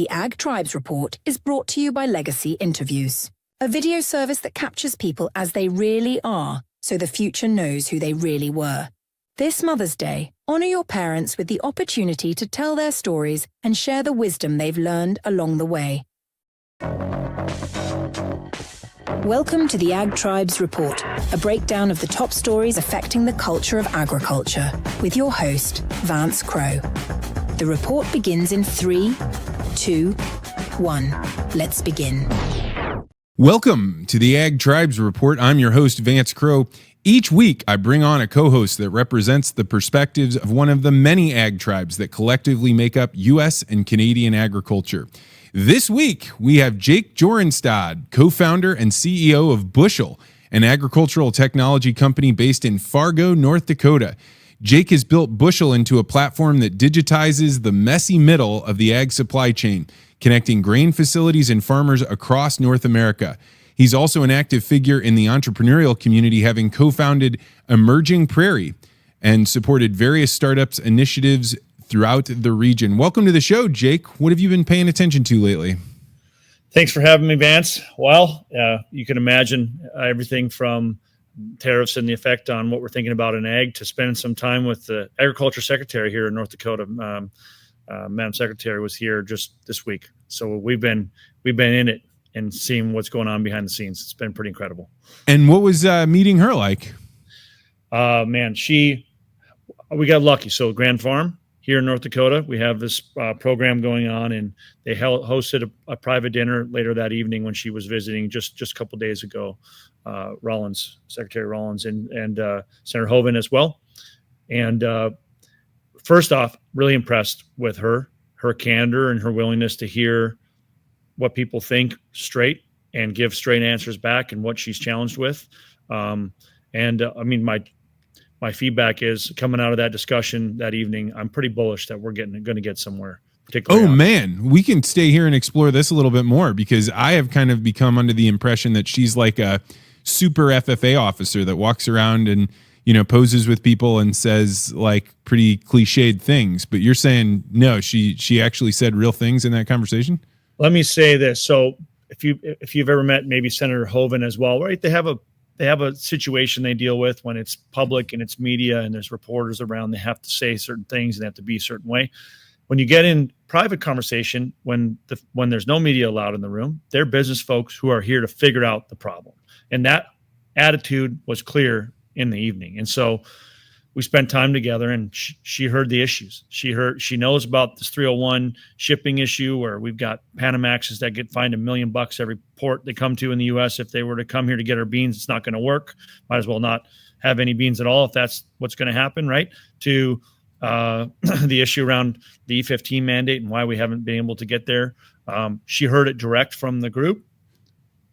The Ag Tribes Report is brought to you by Legacy Interviews, a video service that captures people as they really are, so the future knows who they really were. This Mother's Day, honor your parents with the opportunity to tell their stories and share the wisdom they've learned along the way. Welcome to the Ag Tribes Report, a breakdown of the top stories affecting the culture of agriculture, with your host, Vance Crowe. The report begins in 3, 2, 1. Let's begin. Welcome to the Ag Tribes Report. I'm your host, Vance Crowe. Each week, I bring on a co-host that represents the perspectives of one of the many ag tribes that collectively make up U.S. and Canadian agriculture. This week, we have Jake Joraanstad, co-founder and CEO of Bushel, an agricultural technology company based in Fargo, North Dakota. Jake has built Bushel into a platform that digitizes the messy middle of the ag supply chain, connecting grain facilities and farmers across North America. He's also an active figure in the entrepreneurial community, having co-founded Emerging Prairie and supported various startups initiatives throughout the region. Welcome to the show, Jake. What have you been paying attention to lately? Thanks for having me, Vance. Well, you can imagine everything from tariffs and the effect on what we're thinking about in ag to spending some time with the agriculture secretary here in North Dakota. Madam Secretary was here just this week. So we've been in it and seeing what's going on behind the scenes. It's been pretty incredible. And what was meeting her like? We got lucky. So Grand Farm here in North Dakota, we have this program going on, and they hosted a private dinner later that evening when she was visiting just a couple days ago. Secretary Rollins, and Senator Hoeven as well. And first off, really impressed with her candor and her willingness to hear what people think straight and give straight answers back and what she's challenged with. My feedback is, coming out of that discussion that evening, I'm pretty bullish that we're going to get somewhere. Man, we can stay here and explore this a little bit more, because I have kind of become under the impression that she's like a super FFA officer that walks around and, poses with people and says like pretty cliched things. But you're saying no, she actually said real things in that conversation? Let me say this. So if you've ever met maybe Senator Hoeven as well, right? They have a situation they deal with when it's public and it's media and there's reporters around. They have to say certain things and they have to be a certain way. When you get in private conversation, when there's no media allowed in the room, they're business folks who are here to figure out the problem. And that attitude was clear in the evening. And so we spent time together, and she heard the issues. She knows about this 301 shipping issue, where we've got Panamaxes that get fined $1 million every port they come to in the U.S. If they were to come here to get our beans, it's not going to work. Might as well not have any beans at all if that's what's going to happen, right? To the issue around the E15 mandate and why we haven't been able to get there. She heard it direct from the group.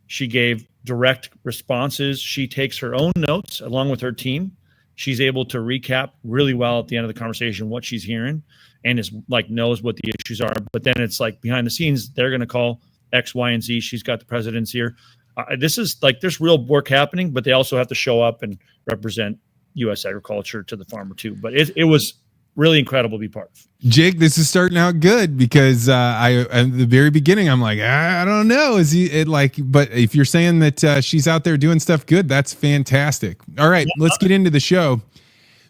She gave direct responses. She takes her own notes along with her team. She's able to recap really well at the end of the conversation what she's hearing, and is like knows what the issues are. But then it's like behind the scenes, they're going to call X, Y, and Z. She's got the president's ear. This is like, there's real work happening, but they also have to show up and represent U.S. agriculture to the farmer too. But it was really incredible to be part of. Jake, this is starting out good, because at the very beginning, I'm like, I don't know. But if you're saying that she's out there doing stuff good, that's fantastic. All right, let's get into the show.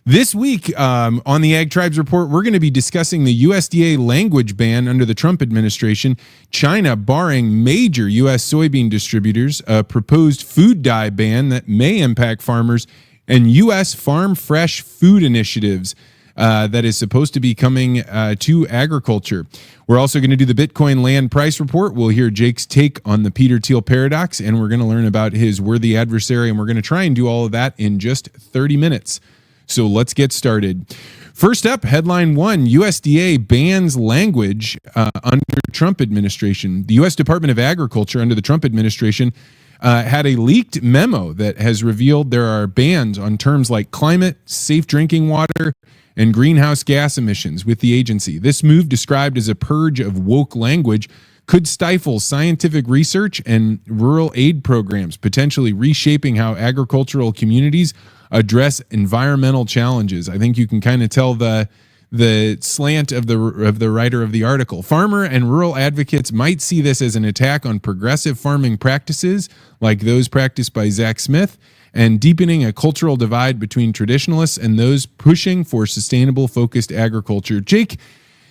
This week on the Ag Tribes Report, we're going to be discussing the USDA language ban under the Trump administration, China barring major U.S. soybean distributors, a proposed food dye ban that may impact farmers, and U.S. farm fresh food initiatives that is supposed to be coming to agriculture. We're also going to do the Bitcoin land price report. We'll hear Jake's take on the Peter Thiel paradox, and we're going to learn about his worthy adversary, and we're going to try and do all of that in just 30 minutes. So let's get started. First up, headline 1, USDA bans language under Trump administration. The U.S. Department of Agriculture under the Trump administration had a leaked memo that has revealed there are bans on terms like climate, safe drinking water, and greenhouse gas emissions with the agency. This move, described as a purge of woke language, could stifle scientific research and rural aid programs, potentially reshaping how agricultural communities address environmental challenges. I think you can kind of tell the the slant of the writer of the article. Farmer and rural advocates might see this as an attack on progressive farming practices like those practiced by Zach Smith, and deepening a cultural divide between traditionalists and those pushing for sustainable, focused agriculture. Jake,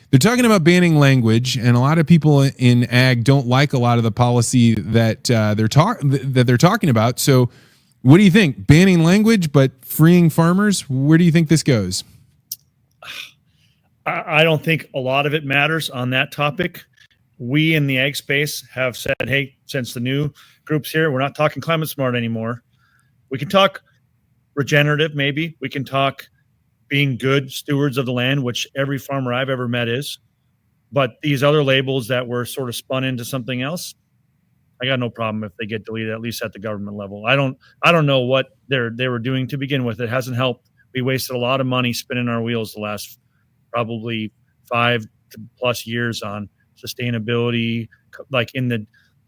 they're talking about banning language, and a lot of people in ag don't like a lot of the policy that they're talking about. So, what do you think? Banning language but freeing farmers? Where do you think this goes? I don't think a lot of it matters on that topic. We in the ag space have said, hey, since the new group's here, we're not talking climate smart anymore. We can talk regenerative, maybe. We can talk being good stewards of the land, which every farmer I've ever met is. But these other labels that were sort of spun into something else, I got no problem if they get deleted, at least at the government level. I don't know what they were doing to begin with. It hasn't helped. We wasted a lot of money spinning our wheels the last probably 5+ years on sustainability,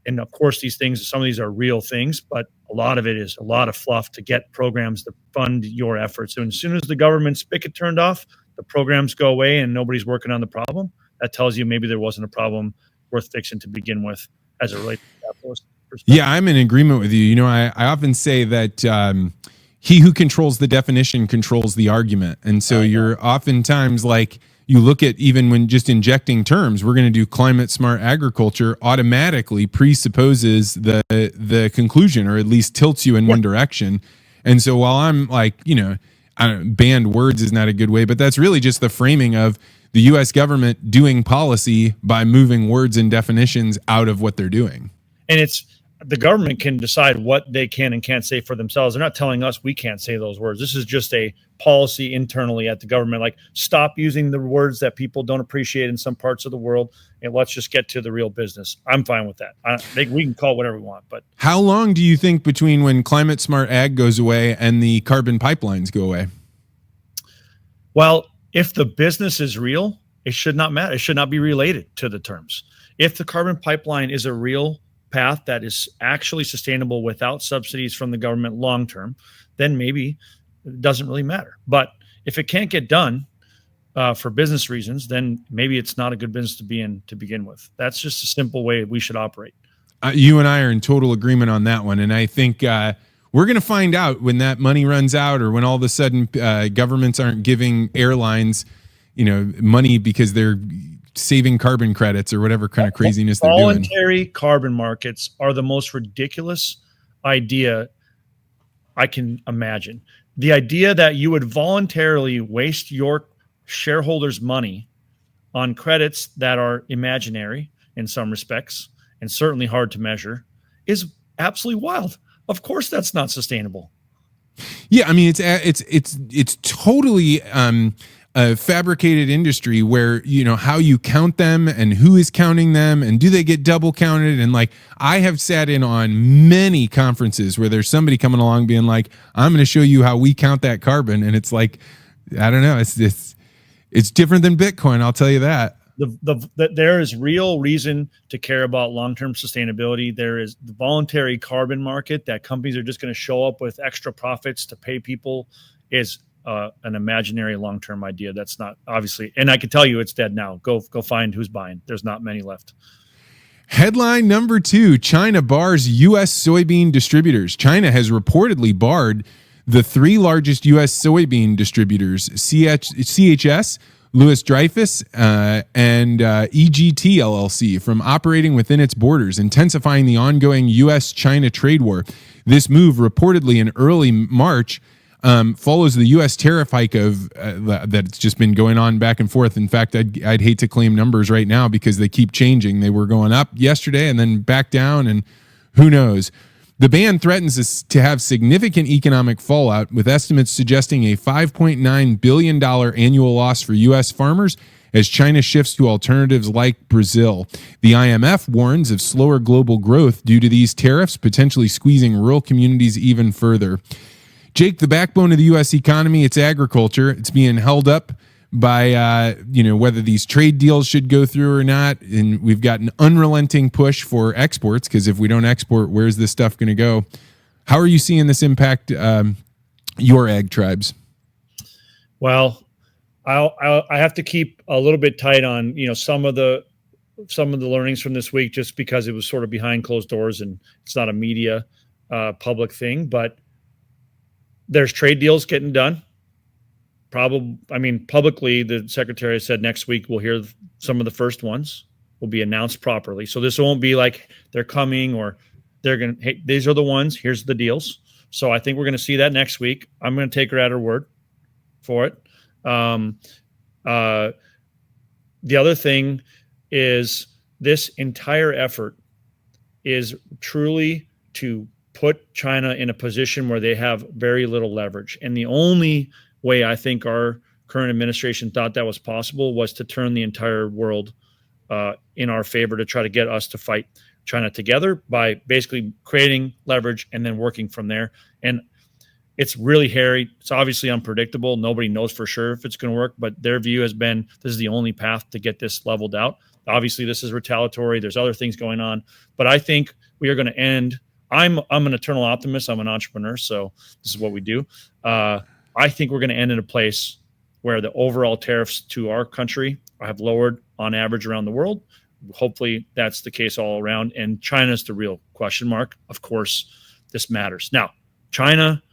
and of course these things, some of these are real things, but a lot of it is a lot of fluff to get programs to fund your efforts. So as soon as the government spigot turned off, the programs go away and nobody's working on the problem. That tells you maybe there wasn't a problem worth fixing to begin with as it relates to capitalist perspective. Yeah, I'm in agreement with you. You know, I often say that he who controls the definition controls the argument. And so you're oftentimes like, you look at even when just injecting terms, we're going to do climate smart agriculture automatically presupposes the conclusion, or at least tilts you in one direction. And so while I'm like, banned words is not a good way, but that's really just the framing of the U.S. government doing policy by moving words and definitions out of what they're doing. And the government can decide what they can and can't say for themselves. They're not telling us we can't say those words. This is just a policy internally at the government, like stop using the words that people don't appreciate in some parts of the world, and let's just get to the real business. I'm fine with that. We can call it whatever we want. But how long do you think between when climate smart ag goes away and the carbon pipelines go away? Well, if the business is real, it should not matter. It should not be related to the terms. If the carbon pipeline is a real path that is actually sustainable without subsidies from the government long term, then maybe it doesn't really matter. But if it can't get done for business reasons, then maybe it's not a good business to be in to begin with. That's just a simple way we should operate. You and I are in total agreement on that one. And I think we're going to find out when that money runs out, or when all of a sudden governments aren't giving airlines, money because they're saving carbon credits or whatever kind of craziness they're doing. Voluntary carbon markets are the most ridiculous idea I can imagine. The idea that you would voluntarily waste your shareholders' money on credits that are imaginary in some respects and certainly hard to measure is absolutely wild. Of course, that's not sustainable. Yeah, I mean it's totally a fabricated industry where how you count them and who is counting them and do they get double counted, and like I have sat in on many conferences where there's somebody coming along being like, I'm going to show you how we count that carbon, and it's like, I don't know, it's different than Bitcoin, I'll tell you that. There is real reason to care about long-term sustainability. There is the voluntary carbon market that companies are just going to show up with extra profits to pay people is an imaginary long-term idea. That's not obviously, and I can tell you it's dead now. Go find who's buying. There's not many left. Headline number 2, China bars U.S. soybean distributors. China has reportedly barred the 3 largest U.S. soybean distributors, CHS, Louis Dreyfus, and EGT LLC, from operating within its borders, intensifying the ongoing U.S.-China trade war. This move, reportedly in early March, follows the U.S. tariff hike of that's just been going on back and forth. In fact, I'd hate to claim numbers right now because they keep changing. They were going up yesterday and then back down, and who knows. The ban threatens to have significant economic fallout, with estimates suggesting a $5.9 billion annual loss for U.S. farmers as China shifts to alternatives like Brazil. The IMF warns of slower global growth due to these tariffs, potentially squeezing rural communities even further. Jake, the backbone of the U.S. economy, it's agriculture. It's being held up by, whether these trade deals should go through or not. And we've got an unrelenting push for exports, because if we don't export, where's this stuff going to go? How are you seeing this impact your ag tribes? Well, I have to keep a little bit tight on, some of the learnings from this week, just because it was sort of behind closed doors and it's not a media public thing, but there's trade deals getting done. Publicly, the secretary said next week we'll hear some of the first ones will be announced properly. So this won't be like they're coming or they're going to, hey, these are the ones, here's the deals. So I think we're going to see that next week. I'm going to take her at her word for it. The other thing is this entire effort is truly to put China in a position where they have very little leverage. And the only way I think our current administration thought that was possible was to turn the entire world in our favor, to try to get us to fight China together by basically creating leverage and then working from there. And it's really hairy. It's obviously unpredictable. Nobody knows for sure if it's going to work, but their view has been this is the only path to get this leveled out. Obviously, this is retaliatory. There's other things going on, but I think we are going to end. I'm an eternal optimist. I'm an entrepreneur, so this is what we do. I think we're going to end in a place where the overall tariffs to our country have lowered on average around the world. Hopefully, that's the case all around. And China's the real question mark. Of course, this matters. Now, China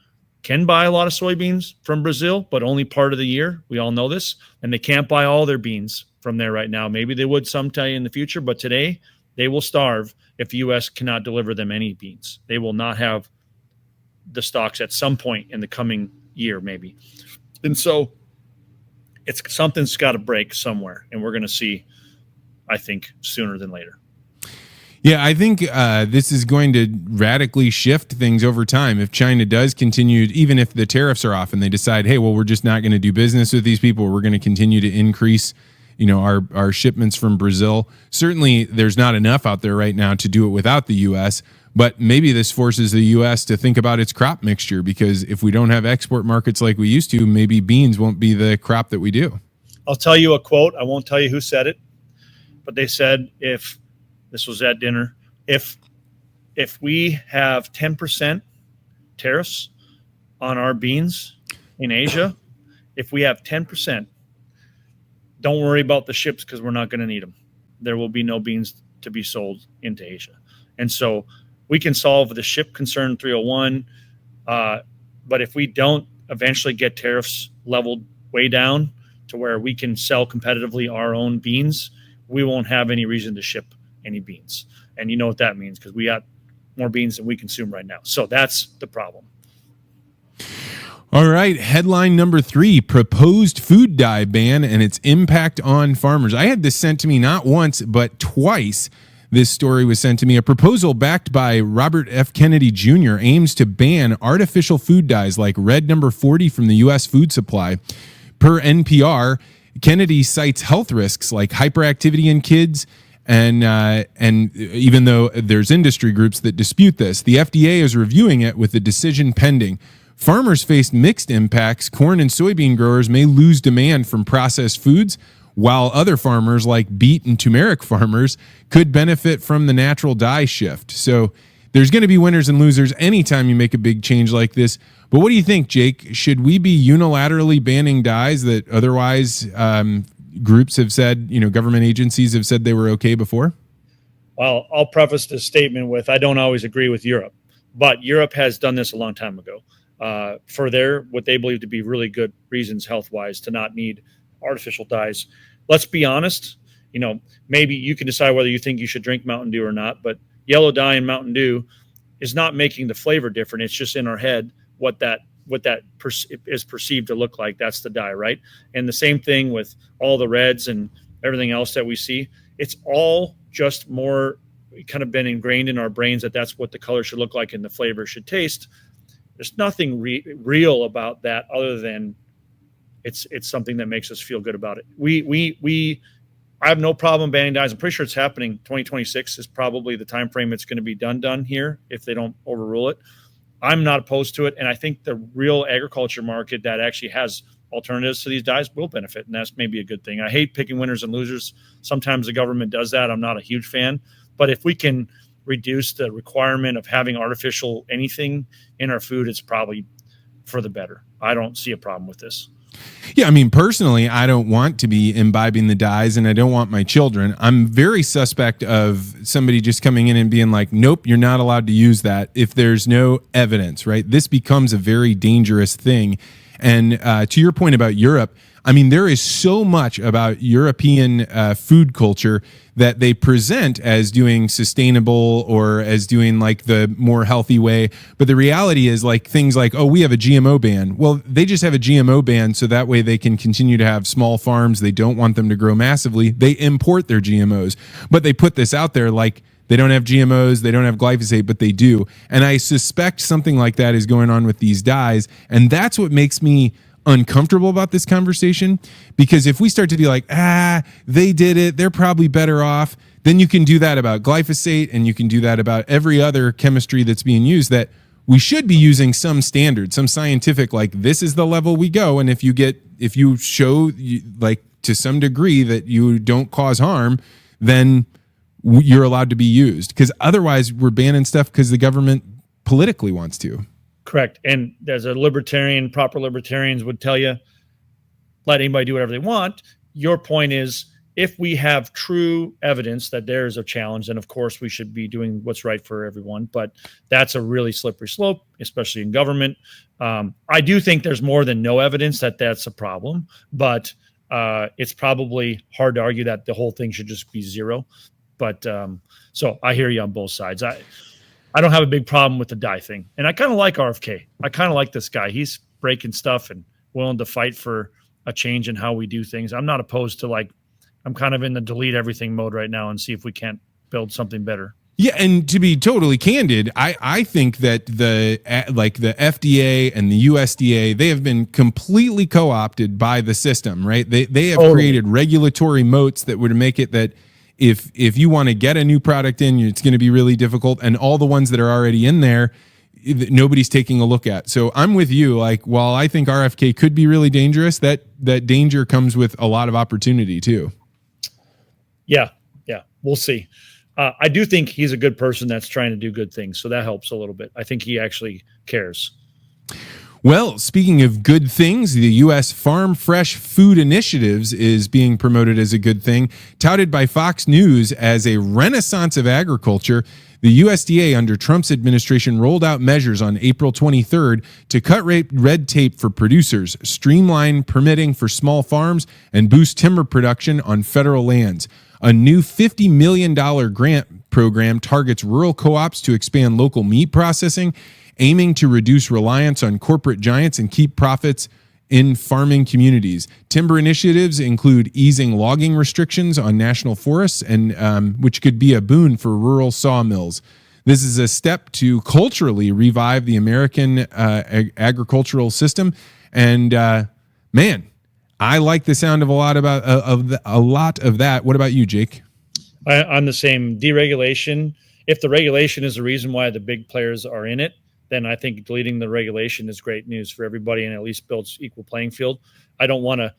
can buy a lot of soybeans from Brazil, but only part of the year. We all know this. And they can't buy all their beans from there right now. Maybe they would sometime in the future, but today they will starve if the U.S. cannot deliver them any beans. They will not have the stocks at some point in the coming year, maybe. And so something's got to break somewhere, and we're going to see, I think, sooner than later. Yeah, I think this is going to radically shift things over time. If China does continue, even if the tariffs are off and they decide, hey, well, we're just not going to do business with these people, we're going to continue to increase, our shipments from Brazil. Certainly, there's not enough out there right now to do it without the U.S., but maybe this forces the U.S. to think about its crop mixture, because if we don't have export markets like we used to, maybe beans won't be the crop that we do. I'll tell you a quote. I won't tell you who said it, but they said, if this was at dinner, if we have 10% tariffs on our beans in Asia, if we have 10%, don't worry about the ships, because we're not going to need them. There will be no beans to be sold into Asia. And so we can solve the ship concern 301, but if we don't eventually get tariffs leveled way down to where we can sell competitively our own beans, we won't have any reason to ship any beans. And you know what that means, because we got more beans than we consume right now. So that's the problem. All right. Headline number 3, proposed food dye ban and its impact on farmers. I had this sent to me not once, but twice. This story was sent to me. A proposal backed by Robert F. Kennedy Jr. aims to ban artificial food dyes like red number 40 from the U.S. food supply. Per NPR, Kennedy cites health risks like hyperactivity in kids, and even though there's industry groups that dispute this, the FDA is reviewing it with the decision pending. Farmers face mixed impacts. Corn and soybean growers may lose demand from processed foods, while other farmers like beet and turmeric farmers could benefit from the natural dye shift. So there's going to be winners and losers anytime you make a big change like this. But what do you think, Jake? Should we be unilaterally banning dyes that otherwise groups have said, government agencies have said they were okay before? Well, I'll preface this statement with, I don't always agree with Europe, but Europe has done this a long time ago for what they believe to be really good reasons health-wise to not need artificial dyes. Let's be honest, maybe you can decide whether you think you should drink Mountain Dew or not, but yellow dye in Mountain Dew is not making the flavor different. It's just in our head what that is perceived to look like. That's the dye, right? And the same thing with all the reds and everything else that we see. It's all just more kind of been ingrained in our brains that that's what the color should look like and the flavor should taste. There's nothing real about that other than it's something that makes us feel good about it. I have no problem banning dyes. I'm pretty sure it's happening. 2026 is probably the time frame it's going to be done here if they don't overrule it. I'm not opposed to it, and I think the real agriculture market that actually has alternatives to these dyes will benefit, and that's maybe a good thing. I hate picking winners and losers. Sometimes the government does that. I'm not a huge fan, but if we can reduce the requirement of having artificial anything in our food, it's probably for the better. I don't see a problem with this. Yeah, I mean, personally, I don't want to be imbibing the dyes, and I don't want my children. I'm very suspect of somebody just coming in and being like, nope, you're not allowed to use that if there's no evidence, right? This becomes a very dangerous thing. And to your point about Europe, I mean, there is so much about European food culture that they present as doing sustainable or as doing like the more healthy way. But the reality is like things like, oh, we have a GMO ban. Well, they just have a GMO ban so that way they can continue to have small farms. They don't want them to grow massively. They import their GMOs, but they put this out there like they don't have GMOs, they don't have glyphosate, but they do. And I suspect something like that is going on with these dyes. And that's what makes me uncomfortable about this conversation, because if we start to be like, they did it, they're probably better off, then you can do that about glyphosate and you can do that about every other chemistry that's being used, that we should be using some standard, some scientific, like this is the level we go. And if you show like to some degree that you don't cause harm, then you're allowed to be used, because otherwise we're banning stuff because the government politically wants to. Correct. And as a libertarian, proper libertarians would tell you, let anybody do whatever they want. Your point is, if we have true evidence that there is a challenge, then of course we should be doing what's right for everyone. But that's a really slippery slope, especially in government. I do think there's more than no evidence that that's a problem, but it's probably hard to argue that the whole thing should just be zero. But so I hear you on both sides. I don't have a big problem with the dye thing. And I kind of like RFK. I kind of like this guy. He's breaking stuff and willing to fight for a change in how we do things. I'm not opposed to, like, I'm kind of in the delete everything mode right now and see if we can't build something better. Yeah, and to be totally candid, I think that the FDA and the USDA, they have been completely co-opted by the system, right? They have created regulatory moats that would make it that if you want to get a new product in, it's going to be really difficult. And all the ones that are already in there, nobody's taking a look at. So I'm with you. Like, while I think RFK could be really dangerous, that danger comes with a lot of opportunity too. Yeah, we'll see. I do think he's a good person that's trying to do good things. So that helps a little bit. I think he actually cares. Well, speaking of good things, the U.S. Farm Fresh Food Initiatives is being promoted as a good thing. Touted by Fox News as a renaissance of agriculture, the USDA under Trump's administration rolled out measures on April 23rd to cut red tape for producers, streamline permitting for small farms, and boost timber production on federal lands. A new $50 million grant program targets rural co-ops to expand local meat processing, aiming to reduce reliance on corporate giants and keep profits in farming communities. Timber initiatives include easing logging restrictions on national forests, and which could be a boon for rural sawmills. This is a step to culturally revive the American agricultural system. And man, I like the sound of a lot of that. What about you, Jake? I'm the same. Deregulation. If the regulation is the reason why the big players are in it, then I think deleting the regulation is great news for everybody and at least builds equal playing field. I don't want to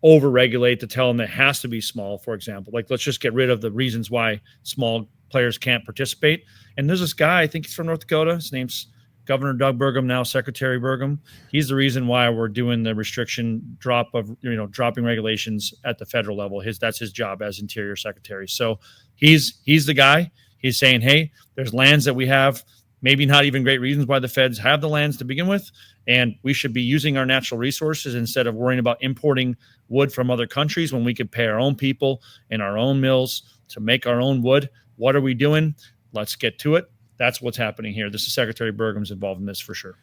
over-regulate to tell them it has to be small, for example. Like, let's just get rid of the reasons why small players can't participate. And there's this guy, I think he's from North Dakota. His name's Governor Doug Burgum, now Secretary Burgum. He's the reason why we're doing the restriction dropping regulations at the federal level. That's his job as Interior Secretary. So he's the guy. He's saying, hey, there's lands that we have, maybe not even great reasons why the feds have the lands to begin with, and we should be using our natural resources instead of worrying about importing wood from other countries when we could pay our own people in our own mills to make our own wood. What are we doing? Let's get to it. That's what's happening here. This is Secretary Burgum's involved in this for sure.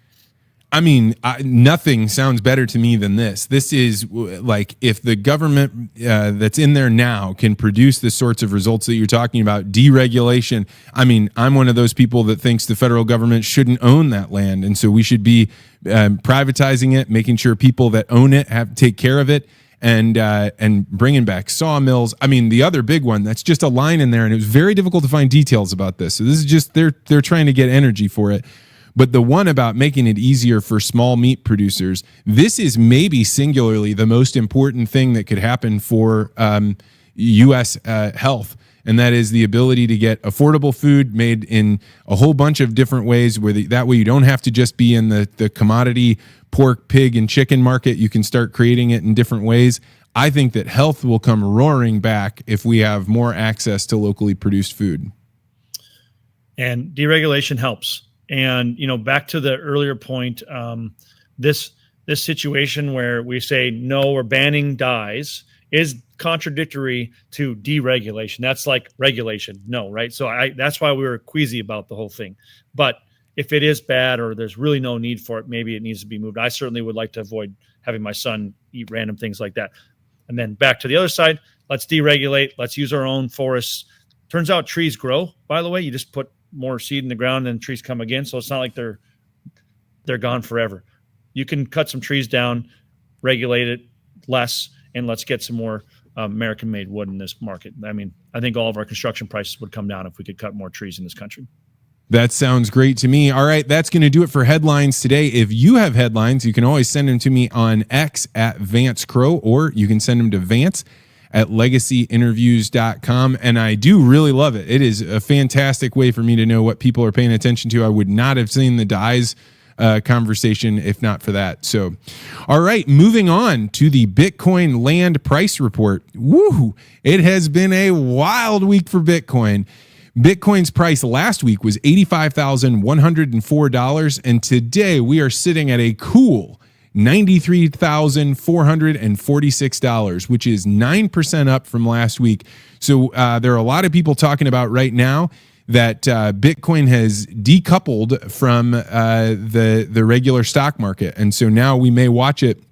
I mean, nothing sounds better to me than this. This is like, if the government that's in there now can produce the sorts of results that you're talking about, deregulation. I mean, I'm one of those people that thinks the federal government shouldn't own that land. And so we should be privatizing it, making sure people that own it take care of it, and bringing back sawmills. I mean, the other big one, that's just a line in there, and it was very difficult to find details about this. So this is just, they're trying to get energy for it. But the one about making it easier for small meat producers, this is maybe singularly the most important thing that could happen for U.S. health. and that is the ability to get affordable food made in a whole bunch of different ways, where that way you don't have to just be in the commodity pork, pig, and chicken market. You can start creating it in different ways. I think that health will come roaring back if we have more access to locally produced food. And deregulation helps. And, back to the earlier point, this situation where we say, no, we're banning dyes is contradictory to deregulation. That's like regulation. No, right? So that's why we were queasy about the whole thing. But if it is bad or there's really no need for it, maybe it needs to be moved. I certainly would like to avoid having my son eat random things like that. And then back to the other side, let's deregulate. Let's use our own forests. Turns out trees grow, by the way. You just put more seed in the ground and trees come again. So it's not like they're gone forever. You can cut some trees down, regulate it less, and let's get some more American-made wood in this market. I mean, I think all of our construction prices would come down if we could cut more trees in this country. That sounds great to me. All right, that's going to do it for headlines today. If you have headlines, you can always send them to me on X at Vance Crow, or you can send them to Vance at legacyinterviews.com. And I do really love it. It is a fantastic way for me to know what people are paying attention to. I would not have seen the dyes conversation if not for that. So, all right, moving on to the Bitcoin land price report. Woo! It has been a wild week for Bitcoin. Bitcoin's price last week was $85,104, and today we are sitting at a cool $93,446, which is 9% up from last week. So there are a lot of people talking about right now that Bitcoin has decoupled from the regular stock market, and so now we may watch it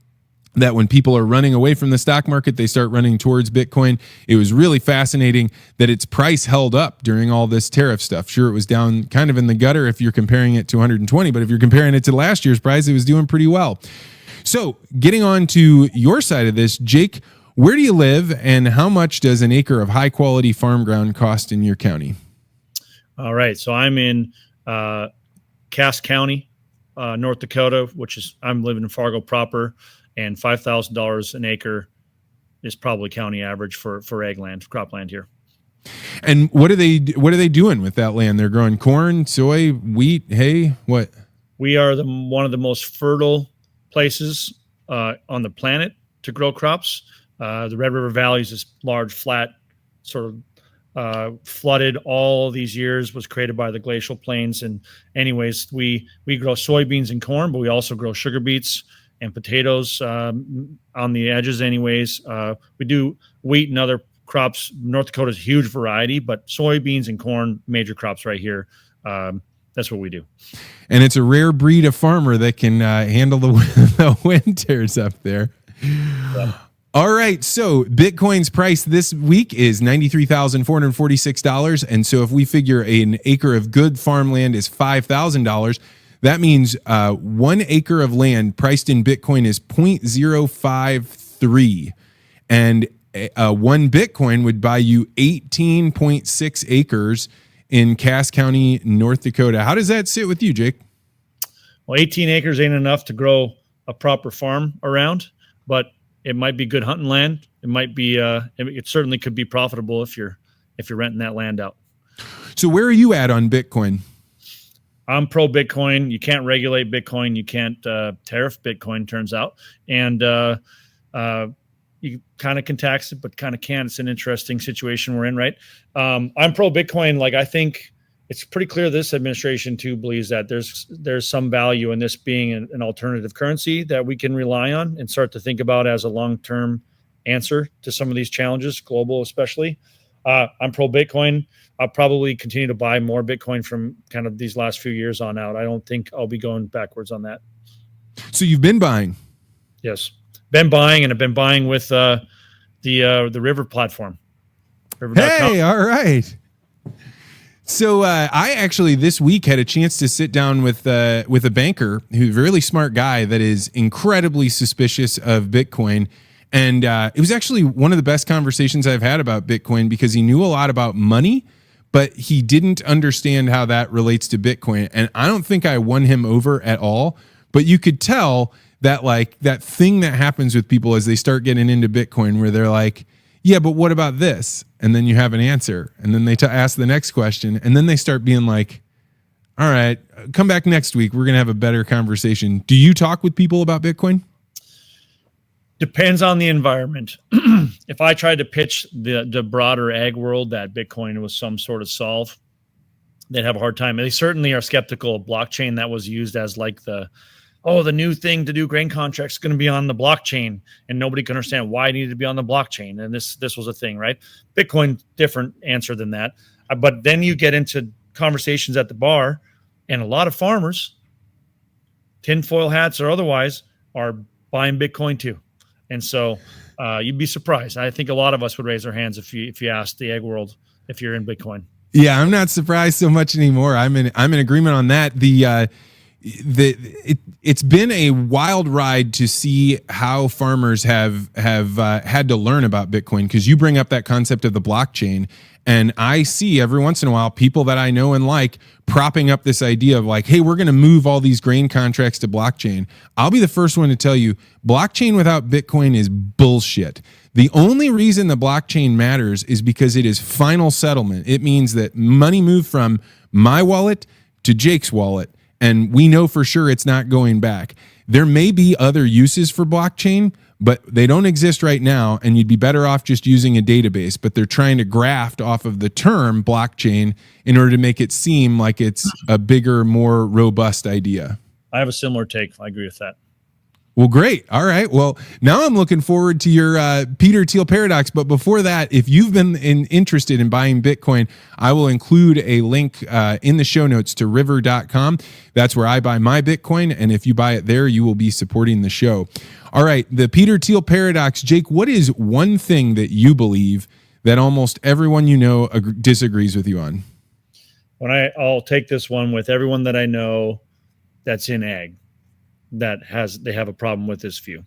that when people are running away from the stock market, they start running towards Bitcoin. It was really fascinating that its price held up during all this tariff stuff. Sure, it was down kind of in the gutter if you're comparing it to 120, but if you're comparing it to last year's price, it was doing pretty well. So getting on to your side of this, Jake, where do you live and how much does an acre of high quality farm ground cost in your county? All right. So I'm in Cass County, North Dakota, I'm living in Fargo proper. And $5,000 an acre is probably county average for ag land, cropland here. And what are they doing with that land? They're growing corn, soy, wheat, hay. What? We are one of the most fertile places on the planet to grow crops. The Red River Valley is this large, flat, sort of flooded all these years, was created by the glacial plains. And anyways, we grow soybeans and corn, but we also grow sugar beets and potatoes on the edges anyways. We do wheat and other crops. North Dakota's a huge variety, but soybeans and corn, major crops right here. That's what we do. And it's a rare breed of farmer that can handle the winters up there. Yeah. All right, so Bitcoin's price this week is $93,446. And so if we figure an acre of good farmland is $5,000, that means 1 acre of land priced in Bitcoin is 0.053. And 1 Bitcoin would buy you 18.6 acres in Cass County, North Dakota. How does that sit with you, Jake? Well, 18 acres ain't enough to grow a proper farm around, but it might be good hunting land. It might be, it certainly could be profitable if you're renting that land out. So where are you at on Bitcoin? I'm pro Bitcoin. You can't regulate Bitcoin. You can't tariff Bitcoin, turns out. And you kind of can tax it, but kind of can't. It's an interesting situation we're in, right? I'm pro Bitcoin. Like, I think it's pretty clear this administration too believes that there's some value in this being an alternative currency that we can rely on and start to think about as a long-term answer to some of these challenges, global especially. I'm pro Bitcoin. I'll probably continue to buy more Bitcoin from kind of these last few years on out. I don't think I'll be going backwards on that. So you've been buying? Yes, been buying, and I've been buying with the River platform. River.com. Hey, all right. So I actually this week had a chance to sit down with a banker who's a really smart guy that is incredibly suspicious of Bitcoin. And it was actually one of the best conversations I've had about Bitcoin because he knew a lot about money, but he didn't understand how that relates to Bitcoin. And I don't think I won him over at all, but you could tell that like that thing that happens with people as they start getting into Bitcoin where they're like, yeah, but what about this? And then you have an answer. And then they ask the next question. And then they start being like, all right, come back next week. We're going to have a better conversation. Do you talk with people about Bitcoin? Depends on the environment. If I tried to pitch the broader ag world that Bitcoin was some sort of solve, they'd have a hard time. And they certainly are skeptical of blockchain. That was used as like the new thing to do grain contracts is going to be on the blockchain, and nobody can understand why it needed to be on the blockchain. And this was a thing, right? Bitcoin, different answer than that. But then you get into conversations at the bar, and a lot of farmers, tinfoil hats or otherwise, are buying Bitcoin too. And so you'd be surprised. I think a lot of us would raise our hands if you asked the ag world if you're in Bitcoin. Yeah, I'm not surprised so much anymore. I'm in agreement on that. It's been a wild ride to see how farmers have had to learn about Bitcoin, because you bring up that concept of the blockchain, and I see every once in a while people that I know and like propping up this idea of like, hey, we're going to move all these grain contracts to blockchain. I'll be the first one to tell you, blockchain without Bitcoin is bullshit. The only reason the blockchain matters is because it is final settlement. It means that money moved from my wallet to Jake's wallet, and we know for sure it's not going back. There may be other uses for blockchain, but they don't exist right now, and you'd be better off just using a database. But they're trying to graft off of the term blockchain in order to make it seem like it's a bigger, more robust idea. I have a similar take. I agree with that. Well, great. All right. Well, now I'm looking forward to your Peter Thiel paradox. But before that, if you've been interested in buying Bitcoin, I will include a link in the show notes to river.com. That's where I buy my Bitcoin. And if you buy it there, you will be supporting the show. All right. The Peter Thiel paradox. Jake, what is one thing that you believe that almost everyone you know disagrees with you on? I'll take this one with everyone that I know that's in ag. They have a problem with this view.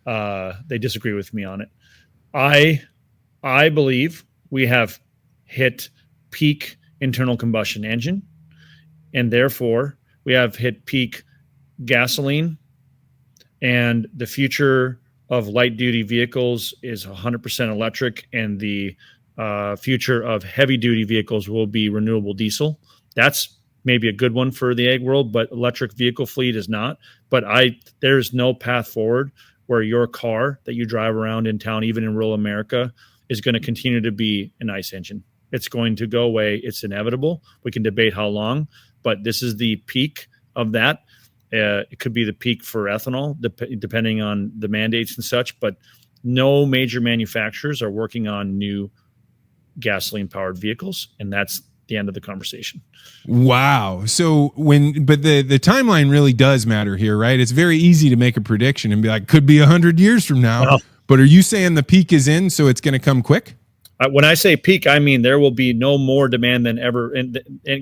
They disagree with me on it. I believe we have hit peak internal combustion engine, and therefore we have hit peak gasoline, and the future of light duty vehicles is 100% electric, and the future of heavy duty vehicles will be renewable diesel. That's maybe a good one for the ag world, but electric vehicle fleet is not. But there's no path forward where your car that you drive around in town, even in rural America, is going to continue to be an ICE engine. It's going to go away. It's inevitable. We can debate how long, but this is the peak of that. It could be the peak for ethanol, depending on the mandates and such, but no major manufacturers are working on new gasoline-powered vehicles, and that's the end of the conversation. Wow. So but the timeline really does matter here, right? It's very easy to make a prediction and be like, could be 100 years from now. Well, but are you saying the peak is in, so it's going to come quick? When I say peak, I mean there will be no more demand than ever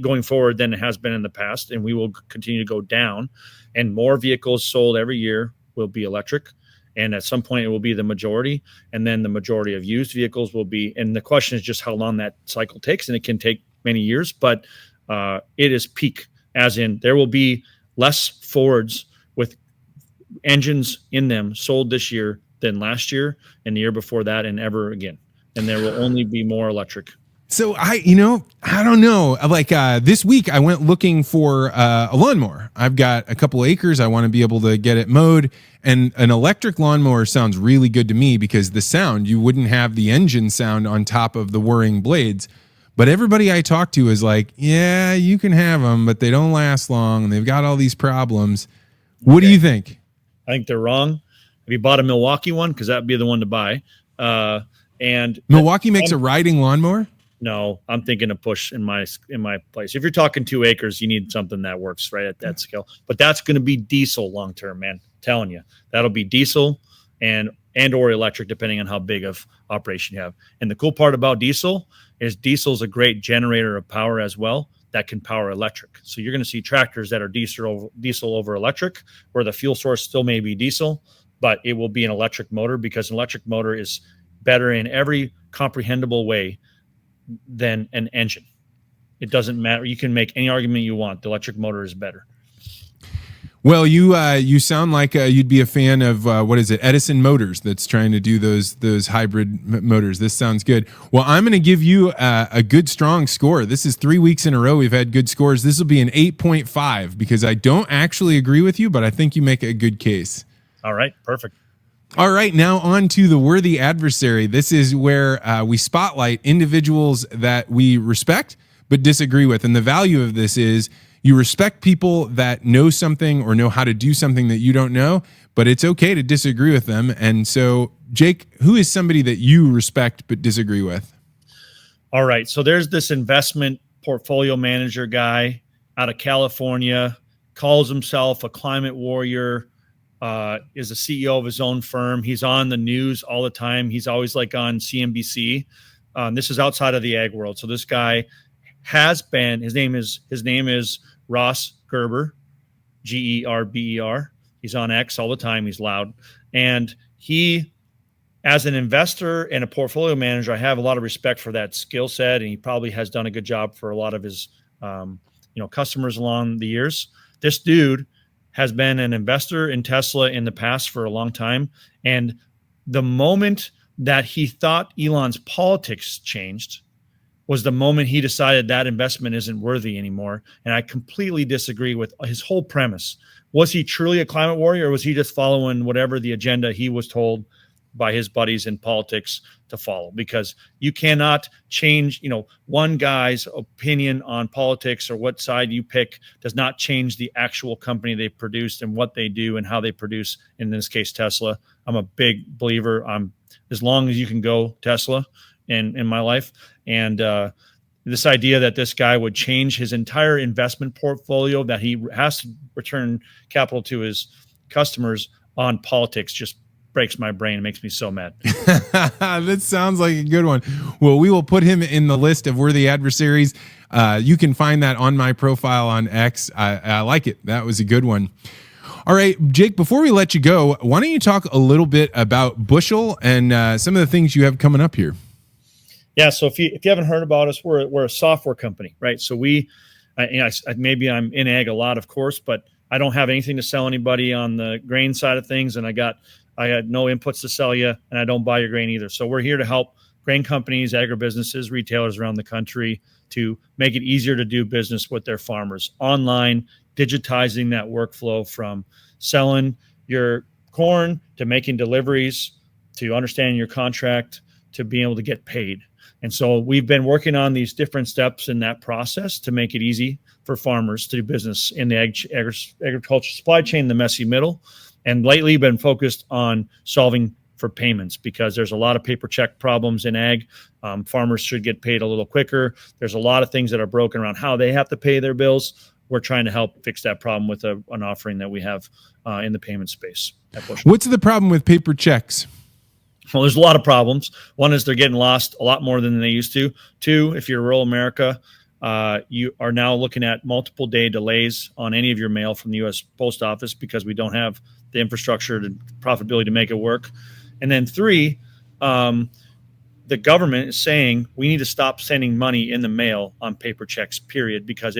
going forward than it has been in the past, and we will continue to go down, and more vehicles sold every year will be electric. And at some point it will be the majority, and then the majority of used vehicles will be, and the question is just how long that cycle takes, and it can take many years, but it is peak, as in there will be less Fords with engines in them sold this year than last year and the year before that and ever again. And there will only be more electric. So I don't know. Like this week I went looking for a lawnmower. I've got a couple acres. I want to be able to get it mowed, and an electric lawnmower sounds really good to me because the sound, you wouldn't have the engine sound on top of the whirring blades. But everybody I talk to is like, yeah, you can have them, but they don't last long, and they've got all these problems. What do you think? I think they're wrong. Have you bought a Milwaukee one? Because that'd be the one to buy. And Milwaukee makes a riding lawnmower? No, I'm thinking a push in my place. If you're talking 2 acres, you need something that works right at that scale. But that's going to be diesel long term, man. I'm telling you, that'll be diesel and or electric, depending on how big of operation you have. And the cool part about diesel is a great generator of power as well that can power electric. So you're going to see tractors that are diesel over electric, where the fuel source still may be diesel, but it will be an electric motor, because an electric motor is better in every comprehensible way than an engine. It doesn't matter. You can make any argument you want. The electric motor is better. Well, you sound like you'd be a fan of what is it, Edison Motors, that's trying to do those hybrid motors. This sounds good. Well, I'm going to give you a good strong score. This is 3 weeks in a row we've had good scores. This will be an 8.5 because I don't actually agree with you, but I think you make a good case. All right, perfect. All right, now on to the worthy adversary. This is where we spotlight individuals that we respect but disagree with, and the value of this is you respect people that know something or know how to do something that you don't know, but it's okay to disagree with them. And so, Jake, who is somebody that you respect but disagree with? All right. So there's this investment portfolio manager guy out of California, calls himself a climate warrior, is a CEO of his own firm. He's on the news all the time. He's always like on CNBC. This is outside of the ag world. So this guy has been, his name is Ross Gerber, Gerber. He's on X all the time. He's loud. And he, as an investor and a portfolio manager, I have a lot of respect for that skill set. And he probably has done a good job for a lot of his, customers along the years. This dude has been an investor in Tesla in the past for a long time. And the moment that he thought Elon's politics changed was the moment he decided that investment isn't worthy anymore. And I completely disagree with his whole premise. Was he truly a climate warrior, or was he just following whatever the agenda he was told by his buddies in politics to follow? Because you cannot change, one guy's opinion on politics or what side you pick does not change the actual company they produced and what they do and how they produce, in this case, Tesla. I'm a big believer. As long as you can go Tesla in my life. And this idea that this guy would change his entire investment portfolio, that he has to return capital to his customers on politics, just breaks my brain. It makes me so mad. That sounds like a good one. Well, we will put him in the list of worthy adversaries. You can find that on my profile on X. I like it. That was a good one. All right, Jake, before we let you go, why don't you talk a little bit about Bushel and some of the things you have coming up here? Yeah, so if you haven't heard about us, we're a software company, right? So maybe I'm in ag a lot, of course, but I don't have anything to sell anybody on the grain side of things, and I had no inputs to sell you, and I don't buy your grain either. So we're here to help grain companies, agribusinesses, retailers around the country to make it easier to do business with their farmers online, digitizing that workflow from selling your corn to making deliveries to understanding your contract to being able to get paid. And so we've been working on these different steps in that process to make it easy for farmers to do business in the agriculture supply chain, the messy middle. And lately been focused on solving for payments because there's a lot of paper check problems in ag. Farmers should get paid a little quicker. There's a lot of things that are broken around how they have to pay their bills. We're trying to help fix that problem with an offering that we have in the payment space at Bushel. What's the problem with paper checks? Well, there's a lot of problems. One is they're getting lost a lot more than they used to. Two, if you're rural America, you are now looking at multiple day delays on any of your mail from the U.S. Post Office because we don't have the infrastructure to profitability to make it work. And then three, the government is saying we need to stop sending money in the mail on paper checks, period, because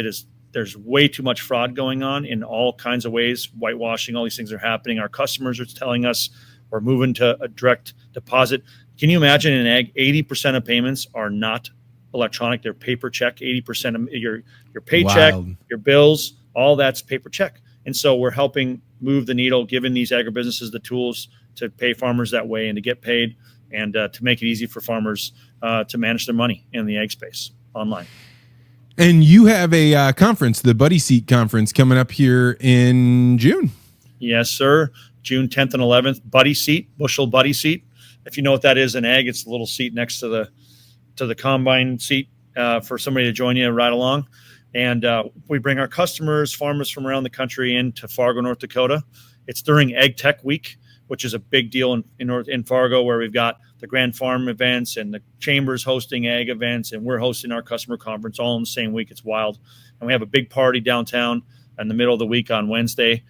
there's way too much fraud going on in all kinds of ways. Whitewashing, all these things are happening. Our customers are telling us we're moving to a direct deposit. Can you imagine in ag, 80% of payments are not electronic, they're paper check. 80% of your paycheck, Wild. Your bills, all that's paper check. And so we're helping move the needle, giving these agribusinesses the tools to pay farmers that way and to get paid and to make it easy for farmers to manage their money in the ag space online. And you have a conference, the Buddy Seat Conference, coming up here in June. Yes, sir. June 10th and 11th, Buddy Seat, Bushel Buddy Seat. If you know what that is in ag, it's the little seat next to the combine seat for somebody to join you and ride along. And we bring our customers, farmers from around the country into Fargo, North Dakota. It's during Ag Tech Week, which is a big deal in Fargo, where we've got the Grand Farm events and the Chambers hosting ag events, and we're hosting our customer conference all in the same week. It's wild. And we have a big party downtown in the middle of the week on Wednesday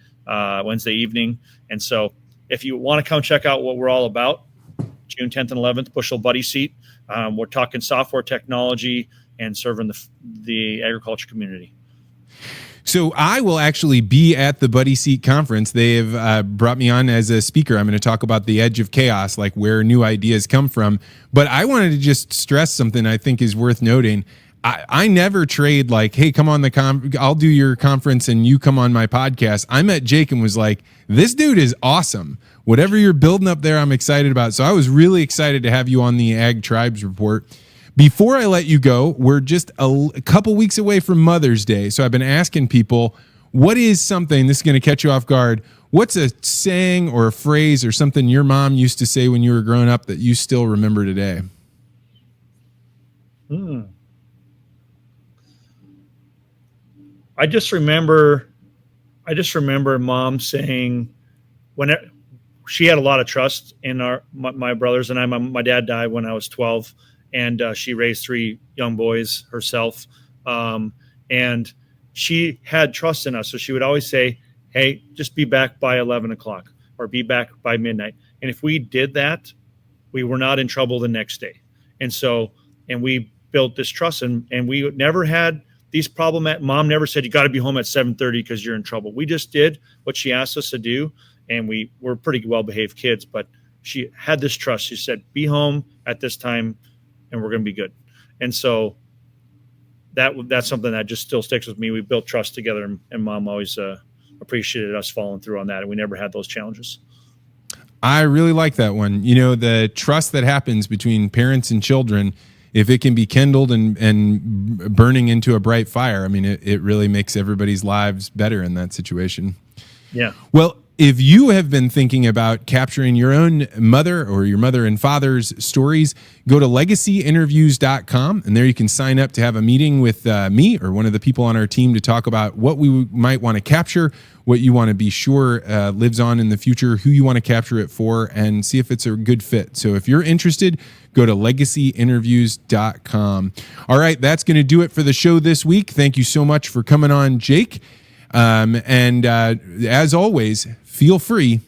evening. And so if you want to come check out what we're all about, June 10th and 11th, Bushel Buddy Seat. We're talking software technology and serving the agriculture community. So I will actually be at the Buddy Seat Conference. They have brought me on as a speaker. I'm going to talk about the edge of chaos, like where new ideas come from. But I wanted to just stress something I think is worth noting. I never trade like, hey, come on I'll do your conference and you come on my podcast. I met Jake and was like, this dude is awesome. Whatever you're building up there, I'm excited about. So I was really excited to have you on the Ag Tribes Report. Before I let you go, we're just a couple weeks away from Mother's Day. So I've been asking people, what is something, this is going to catch you off guard, what's a saying or a phrase or something your mom used to say when you were growing up that you still remember today? I just remember mom saying she had a lot of trust in my brothers and I. My dad died when I was 12, and she raised 3 young boys herself. And she had trust in us. So she would always say, hey, just be back by 11 o'clock or be back by midnight. And if we did that, we were not in trouble the next day. And we built this trust, and we never had these mom never said, you got to be home at 7:30 because you're in trouble. We just did what she asked us to do. And we were pretty well-behaved kids, but she had this trust. She said, be home at this time and we're going to be good. And so that's something that just still sticks with me. We built trust together, and mom always appreciated us following through on that. And we never had those challenges. I really like that one. You know, the trust that happens between parents and children, if it can be kindled and burning into a bright fire, I mean, it really makes everybody's lives better in that situation. Yeah. Well, if you have been thinking about capturing your own mother or your mother and father's stories, go to legacyinterviews.com, and there you can sign up to have a meeting with me or one of the people on our team to talk about what we might want to capture, what you want to be sure lives on in the future, who you want to capture it for, and see if it's a good fit. So if you're interested, go to legacyinterviews.com. All right, that's going to do it for the show this week. Thank you so much for coming on, Jake. And as always, feel free.